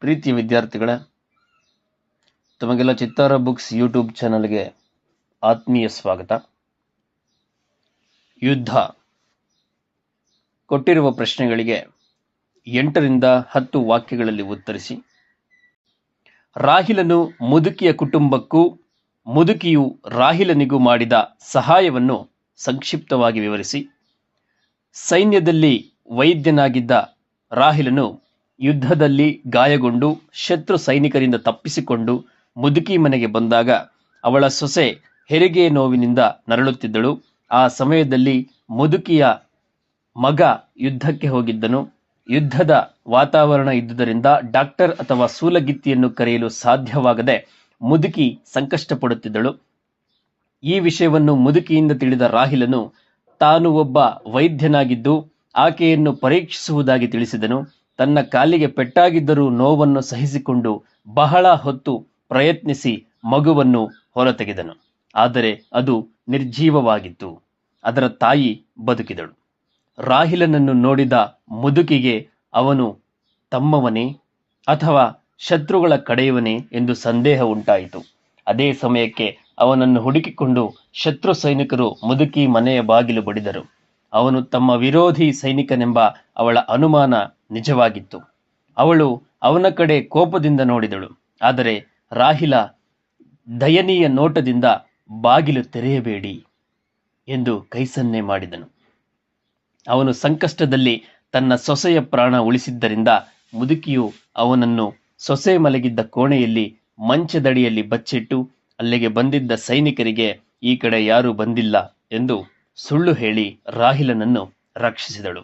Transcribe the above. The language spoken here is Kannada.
ಪ್ರೀತಿಯ ವಿದ್ಯಾರ್ಥಿಗಳೇ, ತಮಗೆಲ್ಲ ಚಿತ್ತಾರ ಬುಕ್ಸ್ ಯೂಟ್ಯೂಬ್ ಚಾನಲ್ಗೆ ಆತ್ಮೀಯ ಸ್ವಾಗತ. ಯುದ್ಧ ಕೊಟ್ಟಿರುವ ಪ್ರಶ್ನೆಗಳಿಗೆ 8ರಿಂದ 10 ವಾಕ್ಯಗಳಲ್ಲಿ ಉತ್ತರಿಸಿ. ರಾಹಿಲನು ಮುದುಕಿಯ ಕುಟುಂಬಕ್ಕೂ ಮುದುಕಿಯು ರಾಹಿಲನಿಗೂ ಮಾಡಿದ ಸಹಾಯವನ್ನು ಸಂಕ್ಷಿಪ್ತವಾಗಿ ವಿವರಿಸಿ. ಸೈನ್ಯದಲ್ಲಿ ವೈದ್ಯನಾಗಿದ್ದ ರಾಹಿಲನು ಯುದ್ಧದಲ್ಲಿ ಗಾಯಗೊಂಡು ಶತ್ರು ಸೈನಿಕರಿಂದ ತಪ್ಪಿಸಿಕೊಂಡು ಮುದುಕಿ ಮನೆಗೆ ಬಂದಾಗ ಅವಳ ಸೊಸೆ ಹೆರಿಗೆ ನೋವಿನಿಂದ ನರಳುತ್ತಿದ್ದಳು. ಆ ಸಮಯದಲ್ಲಿ ಮುದುಕಿಯ ಮಗ ಯುದ್ಧಕ್ಕೆ ಹೋಗಿದ್ದನು. ಯುದ್ಧದ ವಾತಾವರಣ ಇದ್ದುದರಿಂದ ಡಾಕ್ಟರ್ ಅಥವಾ ಸೂಲಗಿತ್ತಿಯನ್ನು ಕರೆಯಲು ಸಾಧ್ಯವಾಗದೆ ಮುದುಕಿ ಸಂಕಷ್ಟಪಡುತ್ತಿದ್ದಳು. ಈ ವಿಷಯವನ್ನು ಮುದುಕಿಯಿಂದ ತಿಳಿದ ರಾಹಿಲನು ತಾನು ಒಬ್ಬ ವೈದ್ಯನಾಗಿದ್ದು ಆಕೆಯನ್ನು ಪರೀಕ್ಷಿಸುವುದಾಗಿ ತಿಳಿಸಿದನು. ತನ್ನ ಕಾಲಿಗೆ ಪೆಟ್ಟಾಗಿದ್ದರೂ ನೋವನ್ನು ಸಹಿಸಿಕೊಂಡು ಬಹಳ ಹೊತ್ತು ಪ್ರಯತ್ನಿಸಿ ಮಗುವನ್ನು ಹೊರತೆಗೆದನು. ಆದರೆ ಅದು ನಿರ್ಜೀವವಾಗಿತ್ತು. ಅದರ ತಾಯಿ ಬದುಕಿದಳು. ರಾಹಿಲನನ್ನು ನೋಡಿದ ಮುದುಕಿಗೆ ಅವನು ತಮ್ಮವನೇ ಅಥವಾ ಶತ್ರುಗಳ ಕಡೆಯವನೇ ಎಂದು ಸಂದೇಹ ಉಂಟಾಯಿತು. ಅದೇ ಸಮಯಕ್ಕೆ ಅವನನ್ನು ಹುಡುಕಿಕೊಂಡು ಶತ್ರು ಸೈನಿಕರು ಮುದುಕಿ ಮನೆಯ ಬಾಗಿಲು ಬಡಿದರು. ಅವನು ತಮ್ಮ ವಿರೋಧಿ ಸೈನಿಕನೆಂಬ ಅವಳ ಅನುಮಾನ ನಿಜವಾಗಿತ್ತು. ಅವಳು ಅವನ ಕಡೆ ಕೋಪದಿಂದ ನೋಡಿದಳು. ಆದರೆ ರಾಹಿಲ ದಯನೀಯ ನೋಟದಿಂದ ಬಾಗಿಲು ತೆರೆಯಬೇಡಿ ಎಂದು ಕೈಸನ್ನೆ ಮಾಡಿದನು. ಅವನು ಸಂಕಷ್ಟದಲ್ಲಿ ತನ್ನ ಸೊಸೆಯ ಪ್ರಾಣ ಉಳಿಸಿದ್ದರಿಂದ ಮುದುಕಿಯು ಅವನನ್ನು ಸೊಸೆ ಮಲಗಿದ್ದ ಕೋಣೆಯಲ್ಲಿ ಮಂಚದಡಿಯಲ್ಲಿ ಬಚ್ಚಿಟ್ಟು ಅಲ್ಲಿಗೆ ಬಂದಿದ್ದ ಸೈನಿಕರಿಗೆ ಈ ಕಡೆ ಯಾರೂ ಬಂದಿಲ್ಲ ಎಂದು ಸುಳ್ಳು ಹೇಳಿ ರಾಹಿಲನನ್ನು ರಕ್ಷಿಸಿದಳು.